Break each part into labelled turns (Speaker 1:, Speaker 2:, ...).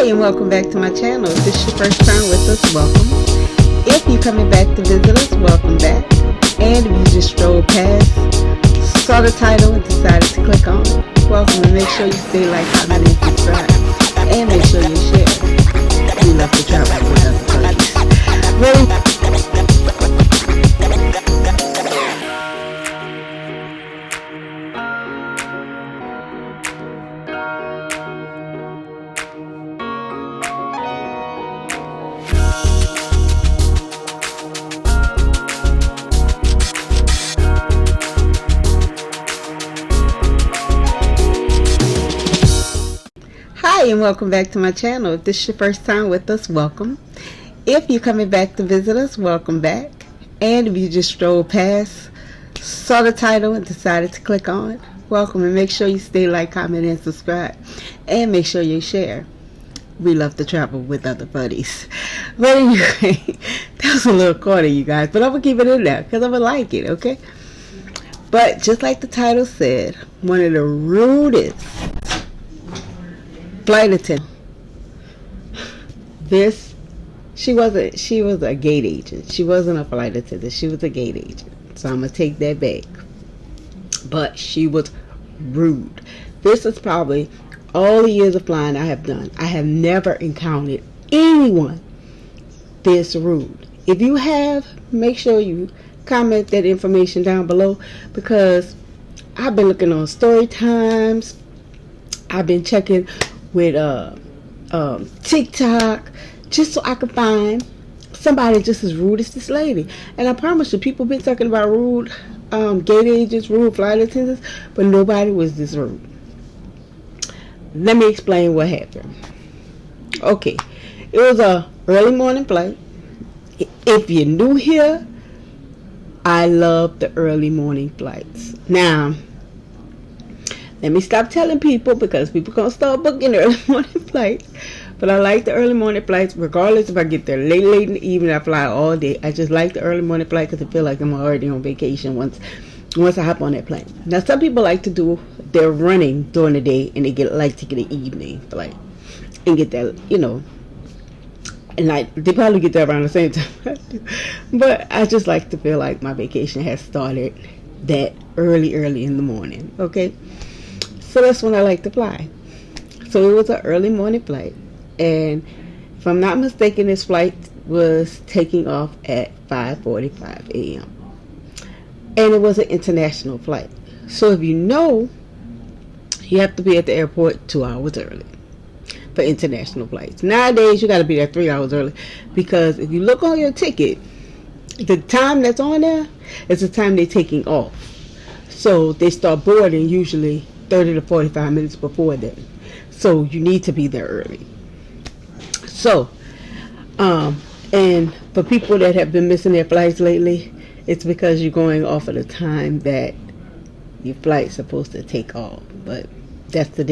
Speaker 1: and welcome back to my channel. If this is your first time with us, welcome. If you're coming back to visit us, welcome back. And if you just strolled past, saw the title and decided to click on it, welcome, and make sure you stay like, comment, and subscribe. And make sure you share. We love to travel with other parties. Ready? Hi and welcome back to my channel. If this is your first time with us, welcome. If you're coming back to visit us, welcome back. And if you just strolled past, saw the title and decided to click on it, welcome, and make sure you stay like, comment, and subscribe. And make sure you share. We love to travel with other buddies. But anyway, that was a little corny, you guys, but I'm going to keep it in there because I'm going to like it, okay? But just like the title said, one of the rudest flight attendant. She was a gate agent. She wasn't a flight attendant. She was a gate agent. So I'm gonna take that back. But she was rude. This is probably all the years of flying I have done. I have never encountered anyone this rude. If you have, make sure you comment that information down below, because I've been looking on Storytimes. I've been checking with TikTok, just so I could find somebody just as rude as this lady. And I promise you, people been talking about rude gate agents, rude flight attendants, but nobody was this rude. Let me explain what happened. Okay, it was a early morning flight. If you're new here, I love the early morning flights. Now, let me stop telling people, because people gonna start booking early morning flights. But I like the early morning flights, regardless if I get there late in the evening. I fly all day. I just like the early morning flight because I feel like I'm already on vacation once I hop on that plane. Now, some people like to do their running during the day, and they like to get an evening flight and get that, and they probably get there around the same time I do. But I just like to feel like my vacation has started that early in the morning. Okay. So that's when I like to fly. So it was an early morning flight. And if I'm not mistaken, this flight was taking off at 5:45 a.m. And it was an international flight. So if you know, you have to be at the airport 2 hours early for international flights. Nowadays, you got to be there 3 hours early, because if you look on your ticket, the time that's on there is the time they're taking off. So they start boarding usually 30 to 45 minutes before then. So you need to be there early. So, and for people that have been missing their flights lately, it's because you're going off of the time that your flight's supposed to take off. But that's the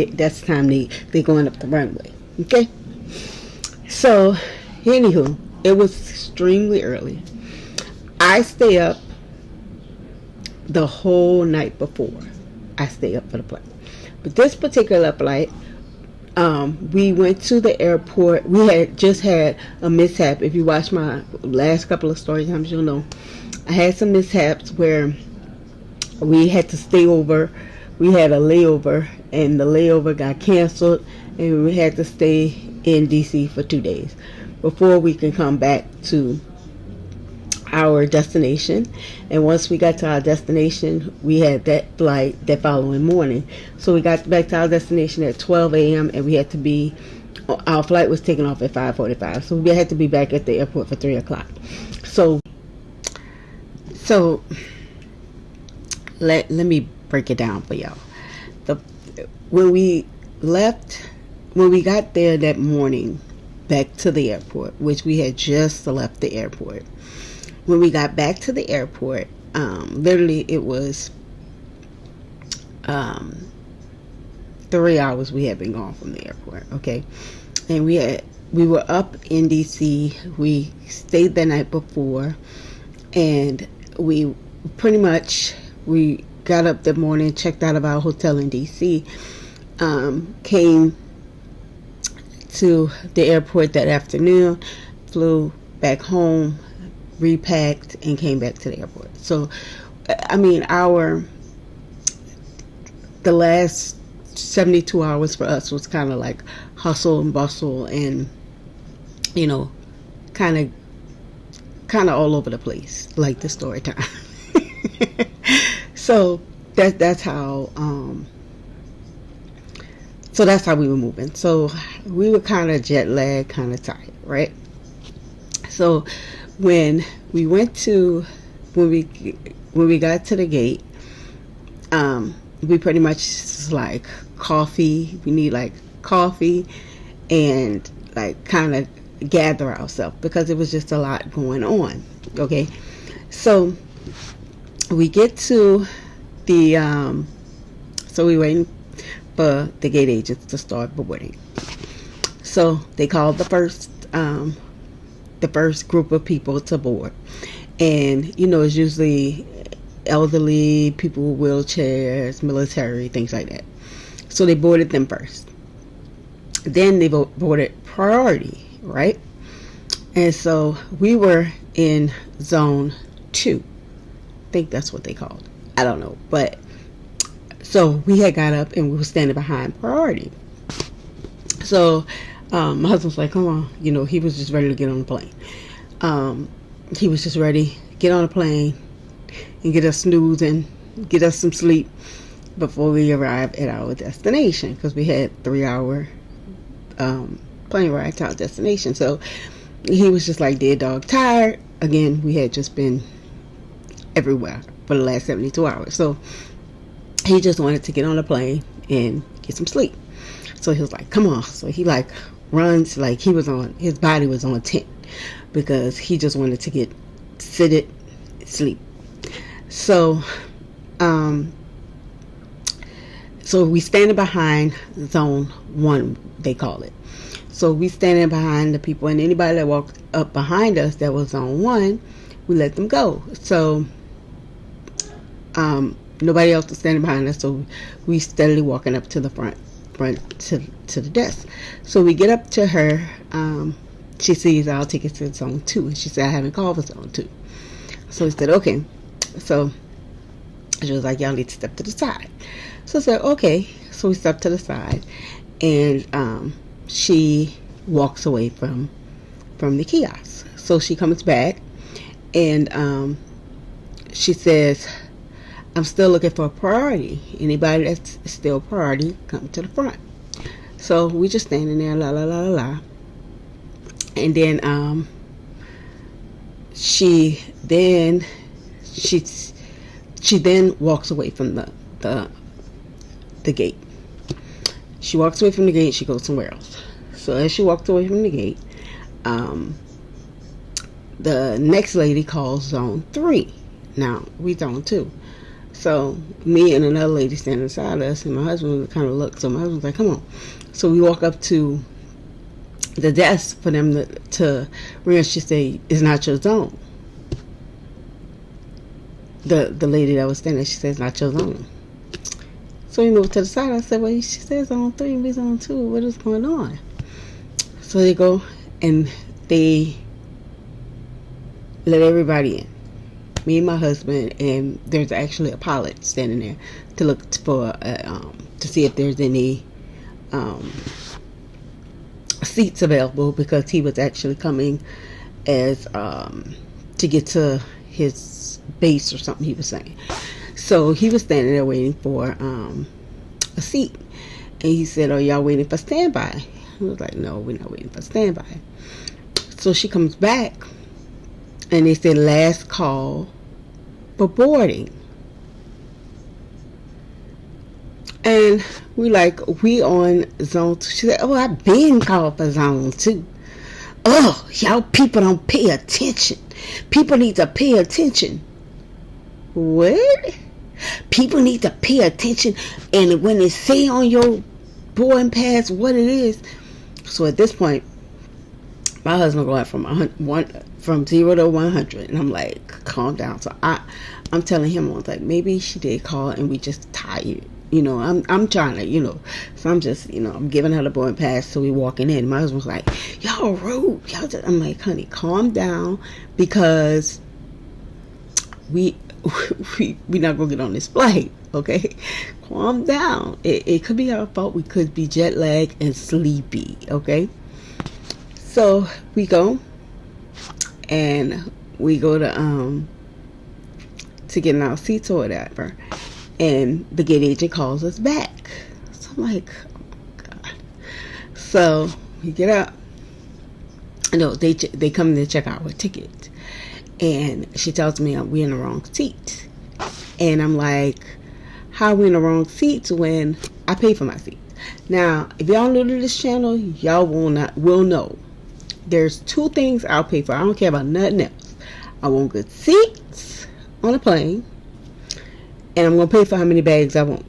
Speaker 1: time they're going up the runway. Okay? So, anywho, it was extremely early. I stay up the whole night before. I stay up for the flight. But this particular flight, we went to the airport. We had just had a mishap. If you watch my last couple of story times, you'll know I had some mishaps where we had to stay over. We had a layover, and the layover got canceled, and we had to stay in DC for 2 days before we can come back to our destination. And once we got to our destination, we had that flight that following morning. So we got back to our destination at 12 a.m. and we had to be, our flight was taking off at 5:45. So we had to be back at the airport for 3 o'clock. So let me break it down for y'all. When we got there that morning back to the airport, which we had just left the airport, when we got back to the airport, literally it was 3 hours we had been gone from the airport. Okay, and we were up in DC. We stayed the night before, and we got up that morning, checked out of our hotel in DC, came to the airport that afternoon, flew back home, repacked, and came back to the airport. So, I mean, the last 72 hours for us was kind of like hustle and bustle, and you know, kind of all over the place, like the story time. So that's how that's how we were moving. So we were kind of jet lagged, kind of tired, right? So when we got to the gate, we pretty much like coffee. We need like coffee and like kind of gather ourselves because it was just a lot going on. Okay, so we get to the so we waiting for the gate agents to start boarding. So they called the first group of people to board, and you know, it's usually elderly people with wheelchairs, military, things like that. So they boarded them first. Then they boarded priority, right? And so we were in zone 2. I think that's what they called. I don't know, but so we had got up and we were standing behind priority. So my husband's like, come on, you know, he was just ready to get on the plane. He was just ready to get on the plane and get us snoozing, get us some sleep before we arrive at our destination, because we had 3-hour plane ride to our destination. So he was just like dead dog tired. Again, we had just been everywhere for the last 72 hours. So he just wanted to get on the plane and get some sleep. So he was like, come on. So he like runs, like his body was on 10 because he just wanted to get seated, sleep. So so we standing behind zone 1, they call it. So we standing behind the people, and anybody that walked up behind us that was zone 1, we let them go. So nobody else was standing behind us, so we steadily walking up to the front to the desk. So we get up to her. She sees our tickets to zone 2, and she said, I haven't called for zone 2. So we said, okay. So she was like, y'all need to step to the side. So I said, okay. So we stepped to the side, and she walks away from the kiosk. So she comes back, and she says, I'm still looking for a priority. Anybody that's still priority, come to the front. So we just standing there, la la la la la. And then she then walks away from the gate. She walks away from the gate. She goes somewhere else. So as she walked away from the gate, the next lady calls zone 3. Now we zone 2. So me and another lady standing beside us, and my husband kind of looked. So my husband's like, come on. So we walk up to the desk for them to ring. She say, it's not your zone. The lady that was standing, she says, not your zone. So we moved to the side. I said, well, she says zone 3, we zone 2. What is going on? So they go and they let everybody in. Me and my husband, and there's actually a pilot standing there to look for to see if there's any seats available, because he was actually coming as to get to his base or something, he was saying. So he was standing there waiting for a seat, and he said, are y'all waiting for standby? I was like, no, we're not waiting for standby. So she comes back, and they said last call for boarding. And we on zone 2. She said, oh, I've been called for zone 2. Oh, y'all people don't pay attention. People need to pay attention. What? People need to pay attention, and when they say on your boarding pass what it is. So at this point, my husband going from 0 to 100, and I'm like, calm down. So I'm telling him, I was like, maybe she did call and we just tired, I'm trying to, so I'm just, I'm giving her the boarding pass. So we walking in. My husband's like, y'all rude. I'm like, honey, calm down, because we not gonna get on this flight, okay? Calm down. It could be our fault. We could be jet lagged and sleepy, okay? So we go, and we go to get in our seats or whatever, and the gate agent calls us back. So I'm like, oh God. So we get up. No, they come to check our ticket, and she tells me we're in the wrong seat, and I'm like, how are we in the wrong seats when I pay for my seat? Now, if y'all new to this channel, y'all will know. There's two things I'll pay for. I don't care about nothing else. I want good seats on a plane, and I'm gonna pay for how many bags I want.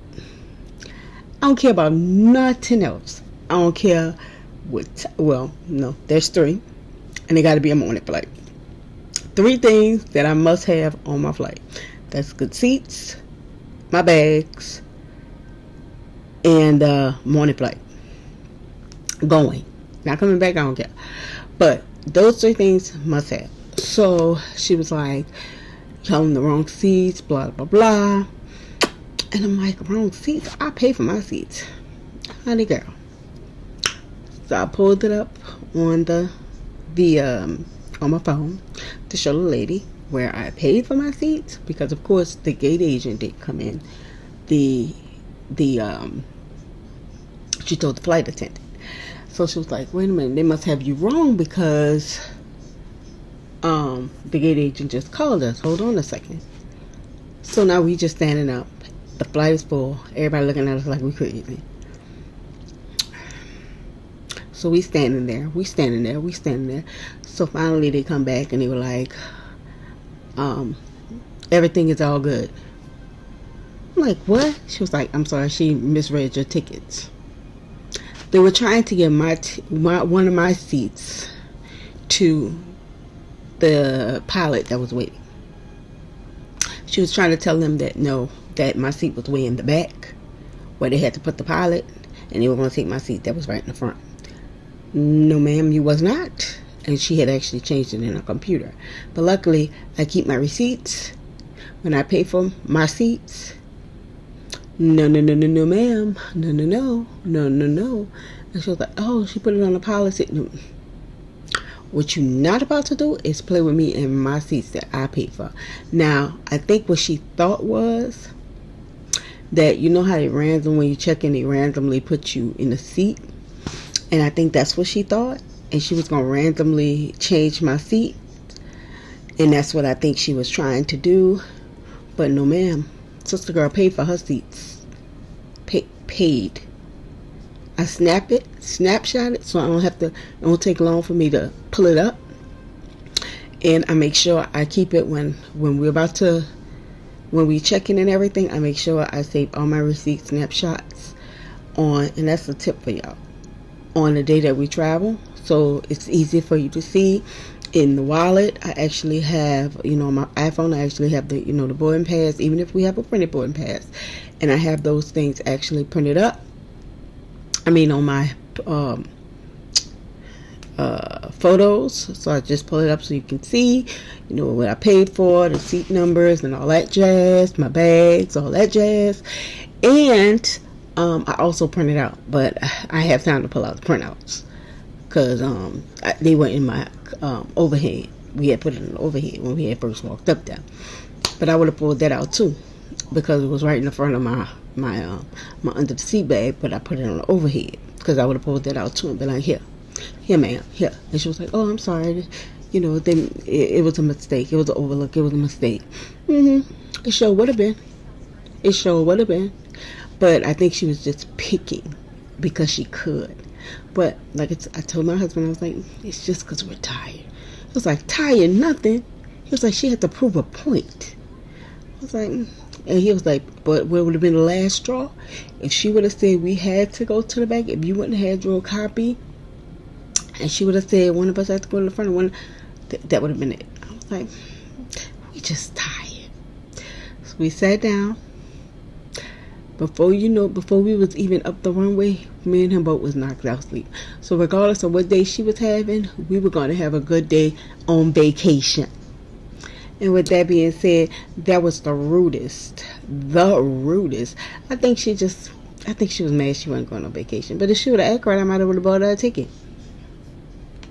Speaker 1: I don't care about nothing else. I don't care what. Well, no, there's three, and they got to be a morning flight. Three things that I must have on my flight. That's good seats, my bags, and morning flight. Going, not coming back. I don't care. But those three things must have. So she was like, y'all in the wrong seats, blah blah blah. And I'm like, wrong seats? I pay for my seats, honey girl. So I pulled it up on on my phone to show the lady where I paid for my seats, because of course the gate agent did come in. She told the flight attendant. So she was like, wait a minute, they must have you wrong, because the gate agent just called us. Hold on a second. So now we just standing up. The flight is full. Everybody looking at us like we crazy. So we standing there. So finally they come back and they were like, everything is all good. I'm like, what? She was like, I'm sorry, she misread your tickets. They were trying to get one of my seats to the pilot that was waiting. She was trying to tell them that that my seat was way in the back, where they had to put the pilot, and they were going to take my seat that was right in the front. No, ma'am, you was not. And she had actually changed it in her computer. But luckily, I keep my receipts when I pay for my seats. No, ma'am. No. And she was like, oh, she put it on the policy. No. What you're not about to do is play with me and my seats that I paid for. Now, I think what she thought was that, you know how when you check in, they randomly put you in a seat. And I think that's what she thought. And she was going to randomly change my seat. And that's what I think she was trying to do. But no, ma'am. Sister girl paid for her seats. Paid. I snapshot it, so it won't take long for me to pull it up. And I make sure I keep it when we check in and everything, I make sure I save all my receipt snapshots and that's a tip for y'all, on the day that we travel, so it's easy for you to see. In the wallet, I actually have, on my iPhone, I actually have the boarding pass, even if we have a printed boarding pass. And I have those things actually printed up. On my photos. So I just pull it up so you can see, what I paid for, the seat numbers and all that jazz, my bags, all that jazz. And I also print it out, but I have time to pull out the printouts. Because they were in my overhead. We had put it in the overhead when we had first walked up there. But I would have pulled that out too, because it was right in the front of my under the seat bag. But I put it on the overhead because I would have pulled that out too and been like, here ma'am, here. And she was like, oh, I'm sorry. Then it was a mistake. It was an overlook. It was a mistake. It sure would have been. But I think she was just picking because she could. But I told my husband, I was like, it's just because we're tired. He was like, tired? Nothing. He was like, she had to prove a point. I was like, and he was like, but what would have been the last straw? If she would have said we had to go to the back, if you wouldn't have had your copy, and she would have said one of us had to go to the front of one, that would have been it. I was like, we just tired. So we sat down. Before you know, before we was even up the runway, me and him both was knocked out asleep. So regardless of what day she was having, we were going to have a good day on vacation. And with that being said, that was the rudest. The rudest. I think she was mad she wasn't going on vacation. But if she would have acted right, I might have bought her a ticket.